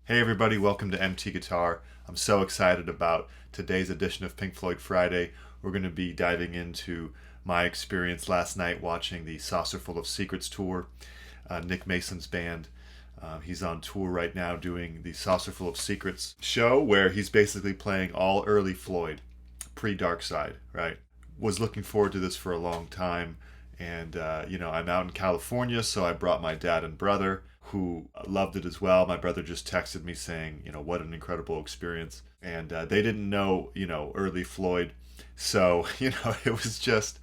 Hey everybody, welcome to MT Guitar. I'm so excited about today's edition of Pink Floyd Friday. We're going to be diving into my experience last night watching the Saucerful of Secrets tour. Nick Mason's band. He's on tour right now doing the Saucerful of Secrets show where he's basically playing all early Floyd, pre-Dark Side, right? Was looking forward to this for a long time. And, I'm out in California, so I brought my dad and brother who loved it as well. My brother just texted me saying, what an incredible experience. And they didn't know, early Floyd. So, it was just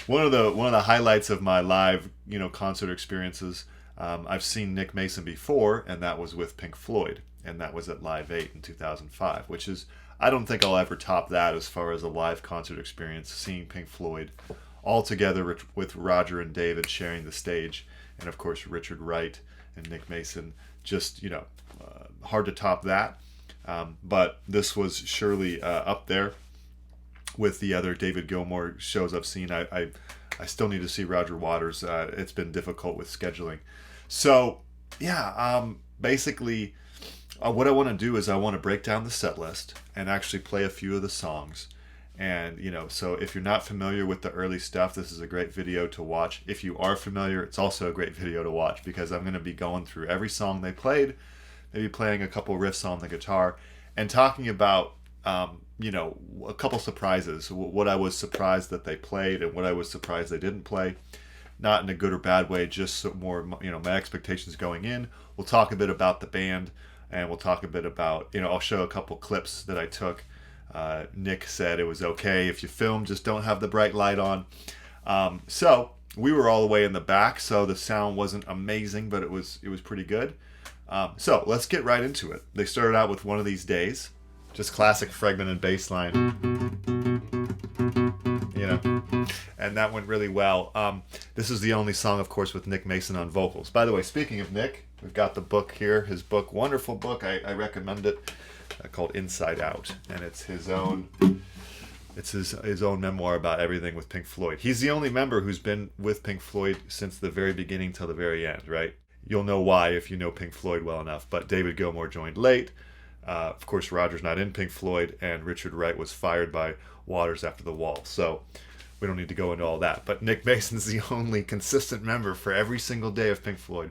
one of the highlights of my live, concert experiences. I've seen Nick Mason before, and that was with Pink Floyd. And that was at Live 8 in 2005, which is, I don't think I'll ever top that as far as a live concert experience, seeing Pink Floyd all together with Roger and David sharing the stage, and of course Richard Wright and Nick Mason. Just hard to top that, but this was surely up there with the other David Gilmour shows I've seen. I still need to see Roger Waters. It's been difficult with scheduling. So basically what I want to do is I want to break down the set list and actually play a few of the songs. And, so if you're not familiar with the early stuff, this is a great video to watch. If you are familiar, it's also a great video to watch because I'm going to be going through every song they played, maybe playing a couple riffs on the guitar, and talking about, a couple surprises, what I was surprised that they played and what I was surprised they didn't play. Not in a good or bad way, just more, my expectations going in. We'll talk a bit about the band, and we'll talk a bit about, I'll show a couple clips that I took. Nick said it was okay if you film, just don't have the bright light on. So we were all the way in the back, so the sound wasn't amazing, but it was pretty good. So let's get right into it. They started out with One of These Days, just classic fragmented bass line, and that went really well. This is the only song, of course, with Nick Mason on vocals. By the way, speaking of Nick, we've got the book here, his book, wonderful book. I recommend it. Called Inside Out, and it's his own memoir about everything with Pink Floyd. He's the only member who's been with Pink Floyd since the very beginning till the very end, right? You'll know why if you know Pink Floyd well enough, but David Gilmour joined late. Of course, Roger's not in Pink Floyd, and Richard Wright was fired by Waters after the Wall, so we don't need to go into all that. But Nick Mason's the only consistent member for every single day of Pink Floyd.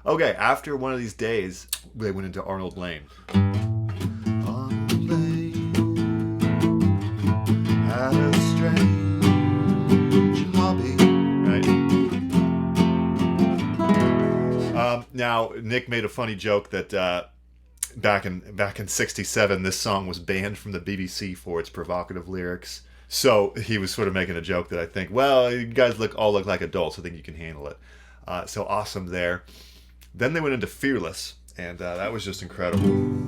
Okay, after One of These Days, they went into Arnold Lane. Had a strange hobby. Right. Now, Nick made a funny joke that back in '67, this song was banned from the BBC for its provocative lyrics. So he was sort of making a joke that I think, well, you guys all look like adults. I think you can handle it. So awesome there. Then they went into Fearless, and that was just incredible.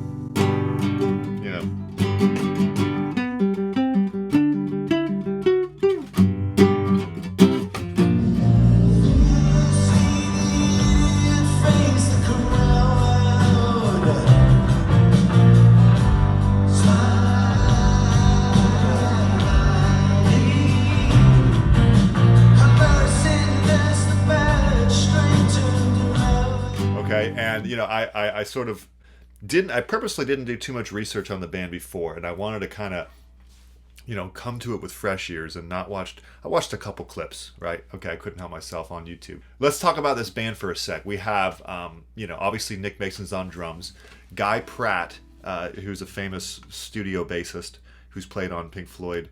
And I sort of I purposely didn't do too much research on the band before, and I wanted to kind of come to it with fresh ears and I watched a couple clips, right? Okay, I couldn't help myself on YouTube. Let's talk about this band for a sec. We have obviously Nick Mason's on drums, Guy Pratt, who's a famous studio bassist who's played on Pink Floyd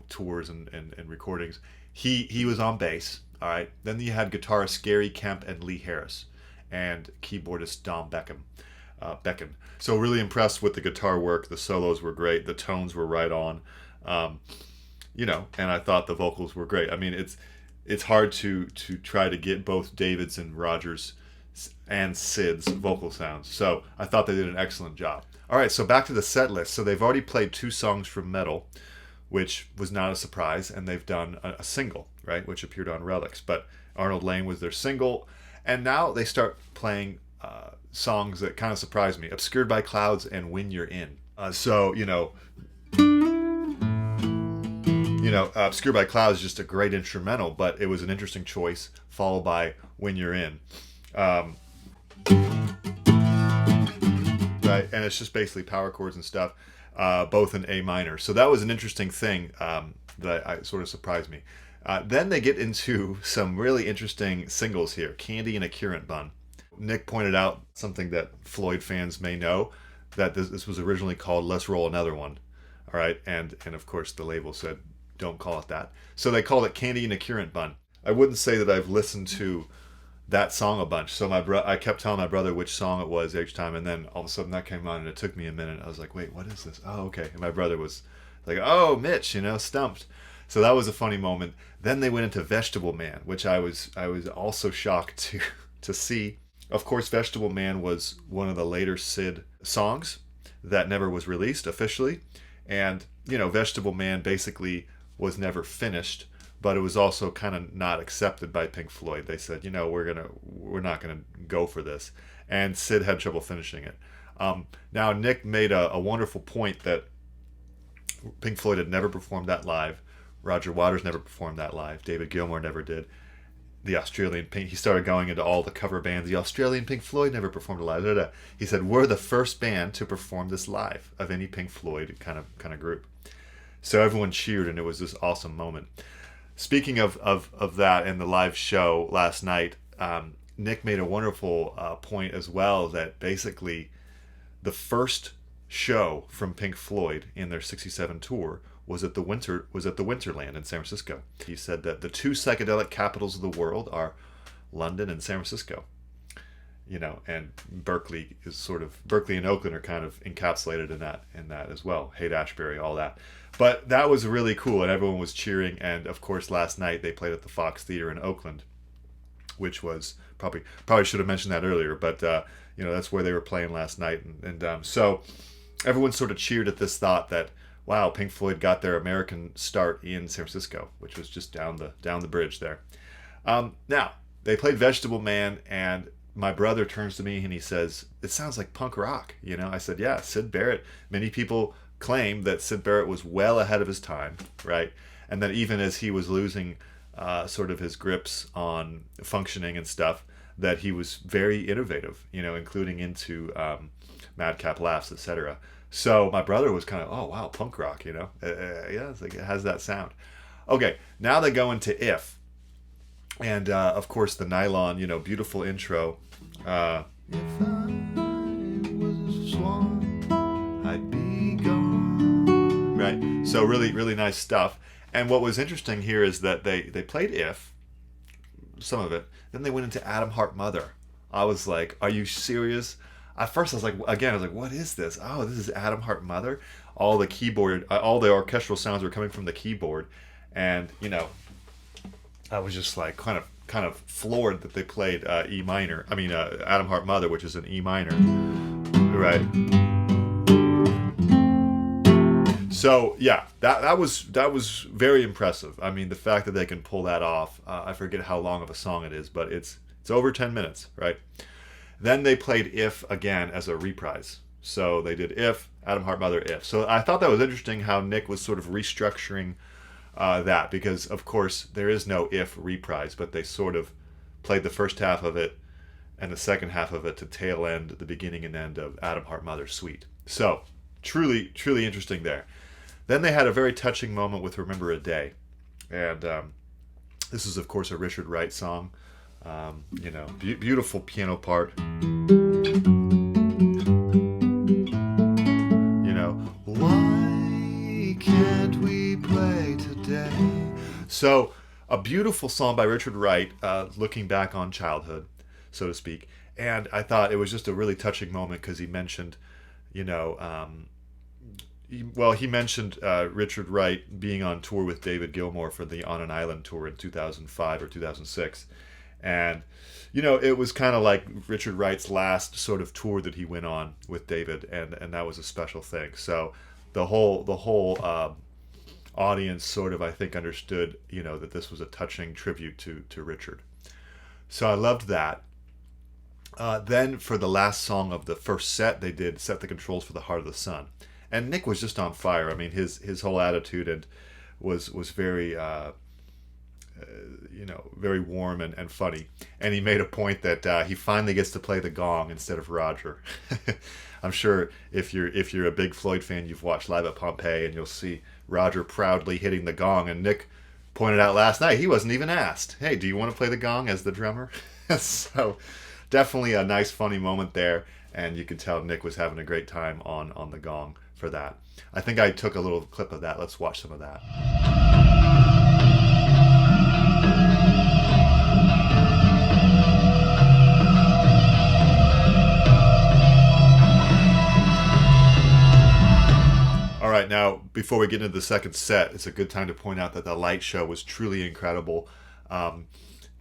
tours and recordings. He was on bass. All right. Then you had guitarist Gary Kemp and Lee Harris, and keyboardist Dom Beckham. So really impressed with the guitar work. The solos were great. The tones were right on. And I thought the vocals were great. I mean, it's hard to try to get both David's and Roger's and Sid's vocal sounds. So I thought they did an excellent job. All right, so back to the set list. So they've already played 2 songs from Metal, which was not a surprise, and they've done a single, right, which appeared on Relics. But Arnold Lane was their single, and now they start playing songs that kind of surprised me: Obscured by Clouds and When You're In. Obscured by Clouds is just a great instrumental, but it was an interesting choice, followed by When You're In. right? And it's just basically power chords and stuff, both in A minor. So that was an interesting thing that I sort of surprised me. Then they get into some really interesting singles here, Candy and a Currant Bun. Nick pointed out something that Floyd fans may know, that this was originally called Let's Roll Another One. All right, and of course the label said, don't call it that. So they called it Candy and a Currant Bun. I wouldn't say that I've listened to that song a bunch. So I kept telling my brother which song it was each time, and then all of a sudden that came on, and it took me a minute. I was like, wait, what is this? Oh, okay. And my brother was like, oh, Mitch, stumped. So that was a funny moment. Then they went into Vegetable Man, which I was also shocked to see. Of course, Vegetable Man was one of the later Sid songs that never was released officially. And, Vegetable Man basically was never finished, but it was also kind of not accepted by Pink Floyd. They said, we're not gonna go for this, and Sid had trouble finishing it. Now Nick made a wonderful point that Pink Floyd had never performed that live. Roger Waters never performed that live. David Gilmour never did. The Australian Pink, he started going into all the cover bands. The Australian Pink Floyd never performed it live. He said, we're the first band to perform this live of any Pink Floyd kind of group. So everyone cheered, and it was this awesome moment. Speaking of that and the live show last night, Nick made a wonderful point as well, that basically the first show from Pink Floyd in their '67 tour was at the Winterland in San Francisco. He said that the two psychedelic capitals of the world are London and San Francisco. And Berkeley and Oakland are kind of encapsulated in that as well. Haight-Ashbury, all that. But that was really cool, and everyone was cheering. And of course, last night they played at the Fox Theater in Oakland, which was probably should have mentioned that earlier. But that's where they were playing last night, and so everyone sort of cheered at this thought that, wow, Pink Floyd got their American start in San Francisco, which was just down the bridge there. Now they played Vegetable Man, and my brother turns to me and he says, "It sounds like punk rock." I said, "Yeah, Sid Barrett." Many people claim that Sid Barrett was well ahead of his time, right? And that even as he was losing sort of his grips on functioning and stuff, that he was very innovative, including into Madcap Laughs, etc. So my brother was kind of, oh wow, punk rock, yeah, it's like it has that sound. Okay, now they go into If, and of course the nylon, beautiful intro. If I was a swan, I'd be gone. Right, so really, really nice stuff. And what was interesting here is that they played If, some of it, then they went into Atom Heart Mother. I was like, are you serious? At first I was like, what is this? Oh, this is Atom Heart Mother. All the keyboard, all the orchestral sounds were coming from the keyboard, and I was just like kind of floored that they played E minor. I mean, Atom Heart Mother, which is an E minor, right? So yeah, that was very impressive. I mean, the fact that they can pull that off. I forget how long of a song it is, but it's over 10 minutes, right? Then they played If again as a reprise. So they did If, Atom Heart Mother, If. So I thought that was interesting how Nick was sort of restructuring that, because of course there is no If reprise, but they sort of played the first half of it and the second half of it to tail end the beginning and end of Atom Heart Mother Suite. So truly, truly interesting there. Then they had a very touching moment with Remember a Day. And this is, of course, a Richard Wright song. Beautiful piano part. Why can't we play today? So, a beautiful song by Richard Wright, looking back on childhood, so to speak. And I thought it was just a really touching moment because he mentioned, he mentioned Richard Wright being on tour with David Gilmour for the On an Island tour in 2005 or 2006. And, it was kind of like Richard Wright's last sort of tour that he went on with David, and that was a special thing. So the whole audience sort of, I think, understood, that this was a touching tribute to Richard. So I loved that. Then for the last song of the first set, they did Set the Controls for the Heart of the Sun. And Nick was just on fire. I mean, his whole attitude and was very very warm and funny. And he made a point that he finally gets to play the gong instead of Roger. I'm sure if you're a big Floyd fan, you've watched Live at Pompeii, and you'll see Roger proudly hitting the gong. And Nick pointed out last night he wasn't even asked, "Hey, do you want to play the gong as the drummer?" So definitely a nice, funny moment there. And you could tell Nick was having a great time on the gong for that. I think I took a little clip of that. Let's watch some of that. All right, now before we get into the second set, it's a good time to point out that the light show was truly incredible.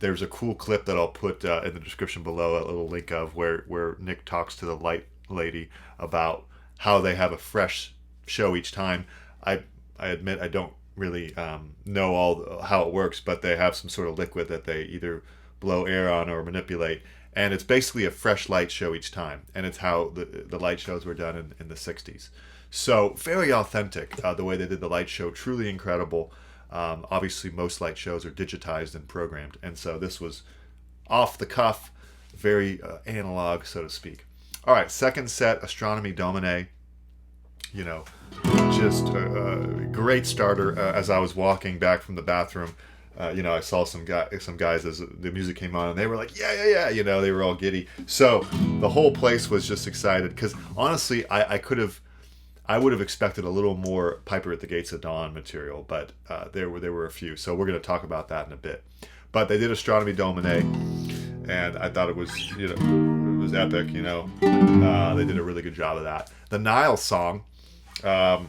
There's a cool clip that I'll put in the description below, a little link of where Nick talks to the light lady about how they have a fresh show each time. I admit I don't really know how it works, but they have some sort of liquid that they either blow air on or manipulate, and it's basically a fresh light show each time, and it's how the light shows were done in the 60s. So very authentic, the way they did the light show, truly incredible. Obviously most light shows are digitized and programmed, and so this was off the cuff, very analog, so to speak. All right, second set, Astronomy Domine. Just a great starter. As I was walking back from the bathroom, I saw some guys as the music came on, and they were like, yeah, they were all giddy. So the whole place was just excited, because honestly, I would have expected a little more Piper at the Gates of Dawn material, but there were a few. So we're going to talk about that in a bit. But they did Astronomy Domine, and I thought it was it was epic. They did a really good job of that. The Nile song. And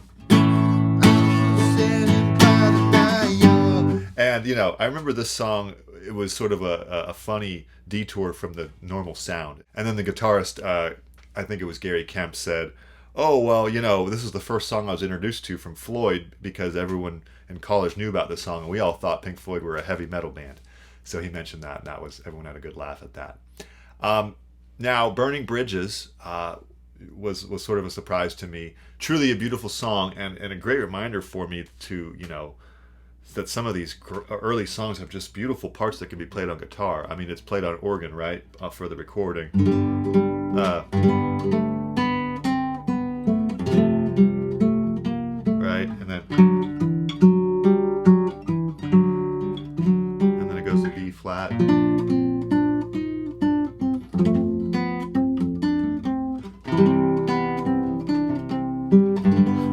I remember this song. It was sort of a funny detour from the normal sound. And then the guitarist, I think it was Gary Kemp, said, "Oh, well, this is the first song I was introduced to from Floyd, because everyone in college knew about this song, and we all thought Pink Floyd were a heavy metal band." So he mentioned that, and everyone had a good laugh at that. Now, Burning Bridges was sort of a surprise to me. Truly a beautiful song, and a great reminder for me to, that some of these early songs have just beautiful parts that can be played on guitar. I mean, it's played on organ, right, for the recording. Right, and then it goes to B flat.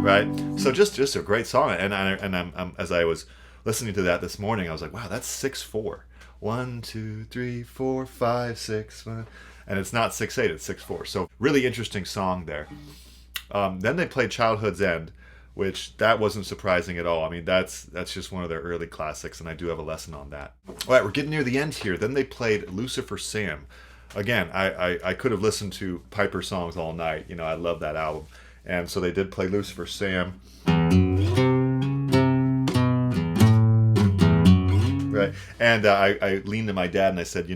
Right, so just a great song, and I'm as I was listening to that this morning, I was like, wow, that's 6/4. 1, 2, 3, 4, 5, 6, and it's not 6/8, it's 6/4. So really interesting song there. Then they played Childhood's End, which that wasn't surprising at all. I mean, that's just one of their early classics, and I do have a lesson on that. All right, we're getting near the end here. Then they played Lucifer Sam. Again, I could have listened to Piper songs all night. I love that album. And so they did play Lucifer Sam. Right. And I leaned to my dad and I said,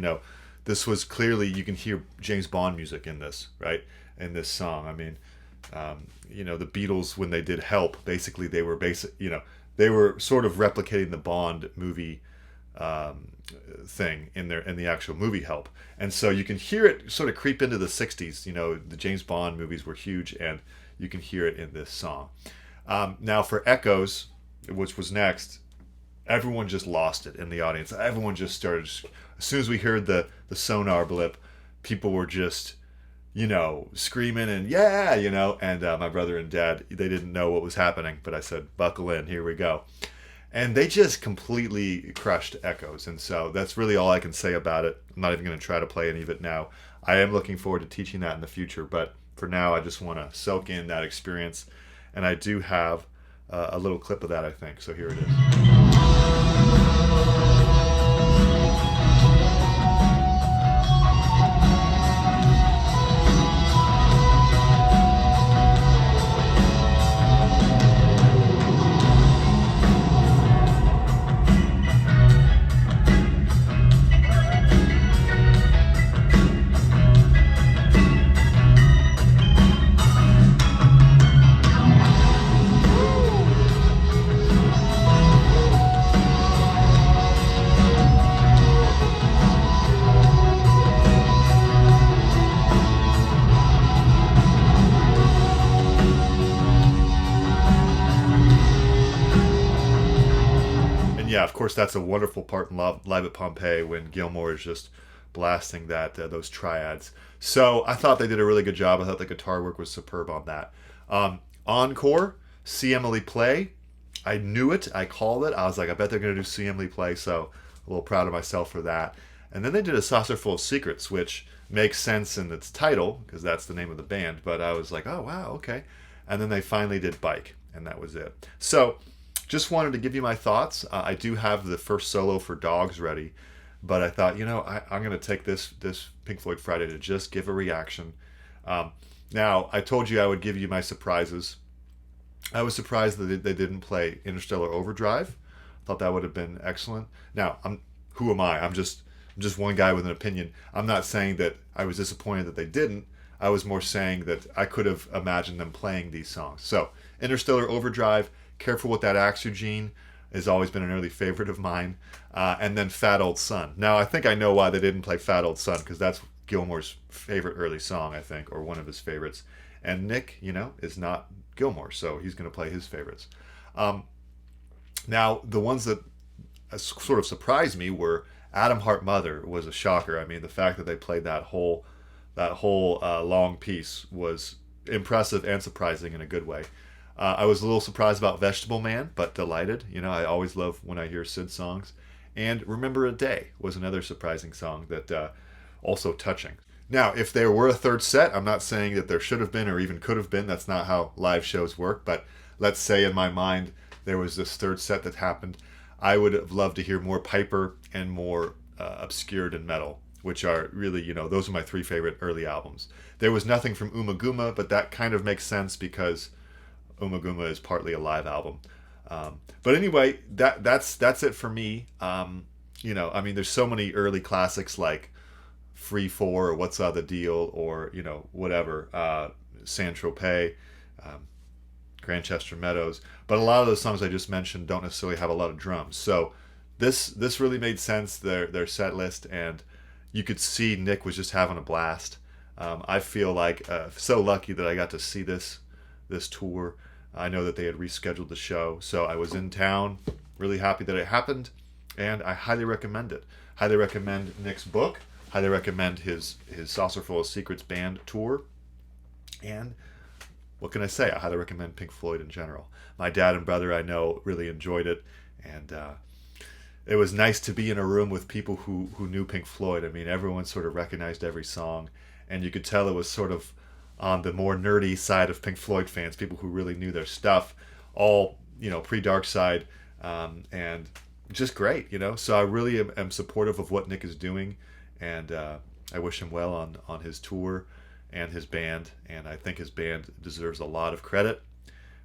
this was clearly, you can hear James Bond music in this, right? In this song. I mean, the Beatles, when they did Help, basically they were they were sort of replicating the Bond movie thing in the actual movie Help. And so you can hear it sort of creep into the 60s. The James Bond movies were huge, and you can hear it in this song. Now for Echoes, which was next, everyone just lost it in the audience. Everyone just started, as soon as we heard the sonar blip, people were just, screaming and yeah, and my brother and dad, they didn't know what was happening, but I said, buckle in, here we go. And they just completely crushed Echoes, and so that's really all I can say about it. I'm not even going to try to play any of it now. I am looking forward to teaching that in the future, but for now I just want to soak in that experience, and I do have a little clip of that, I think, so here it is. yeah, of course, that's a wonderful part in Live at Pompeii when Gilmour is just blasting those triads. So I thought they did a really good job. I thought the guitar work was superb on that. Encore, See Emily Play. I knew it. I called it. I was like, I bet they're going to do See Emily Play, so a little proud of myself for that. And then they did a Saucerful of Secrets, which makes sense in its title, because that's the name of the band, but I was like, oh, wow, okay. And then they finally did Bike, and that was it. So just wanted to give you my thoughts. I do have the first solo for Dogs ready, but I thought, I'm going to take this Pink Floyd Friday to just give a reaction. Now, I told you I would give you my surprises. I was surprised that they didn't play Interstellar Overdrive. Thought that would have been excellent. Now, who am I? I'm just one guy with an opinion. I'm not saying that I was disappointed that they didn't. I was more saying that I could have imagined them playing these songs. So, Interstellar Overdrive, Careful With That Axe, Eugene, has always been an early favorite of mine. And then Fat Old Son. Now, I think I know why they didn't play Fat Old Son, because that's Gilmour's favorite early song, I think, or one of his favorites. And Nick, is not Gilmour, so he's going to play his favorites. Now, the ones that sort of surprised me were Atom Heart Mother was a shocker. I mean, the fact that they played that whole long piece was impressive and surprising in a good way. I was a little surprised about Vegetable Man, but delighted. I always love when I hear Sid songs. And Remember a Day was another surprising song that also touching. Now, if there were a third set, I'm not saying that there should have been or even could have been. That's not how live shows work. But let's say in my mind there was this third set that happened. I would have loved to hear more Piper and more Obscured and Metal, which are really, those are my three favorite early albums. There was nothing from Uma Guma, but that kind of makes sense because Uma Guma is partly a live album. But anyway, that's it for me. There's so many early classics like Free 4 or What's the Deal or, whatever, San Tropez, Grantchester Meadows. But a lot of those songs I just mentioned don't necessarily have a lot of drums. So this really made sense, their set list, and you could see Nick was just having a blast. I feel like so lucky that I got to see this tour. I know that they had rescheduled the show, so I was in town, really happy that it happened, and I highly recommend it. Highly recommend Nick's book. Highly recommend his Saucerful of Secrets band tour. And what can I say? I highly recommend Pink Floyd in general. My dad and brother, I know, really enjoyed it, and it was nice to be in a room with people who knew Pink Floyd. I mean, everyone sort of recognized every song, and you could tell it was sort of on the more nerdy side of Pink Floyd fans, people who really knew their stuff, all, pre-Dark Side, and just great, So I really am supportive of what Nick is doing, and I wish him well on his tour and his band, and I think his band deserves a lot of credit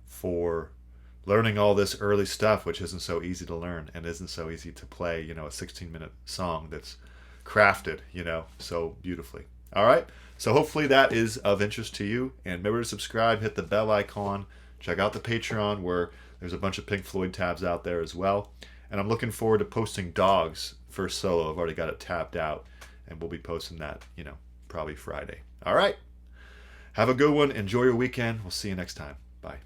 for learning all this early stuff, which isn't so easy to learn and isn't so easy to play, a 16-minute song that's crafted, so beautifully. All right, so hopefully that is of interest to you, and remember to subscribe, hit the bell icon, check out the Patreon where there's a bunch of Pink Floyd tabs out there as well, and I'm looking forward to posting Dogs first solo. I've already got it tabbed out, and we'll be posting that, probably Friday. All right, have a good one, enjoy your weekend, we'll see you next time. Bye.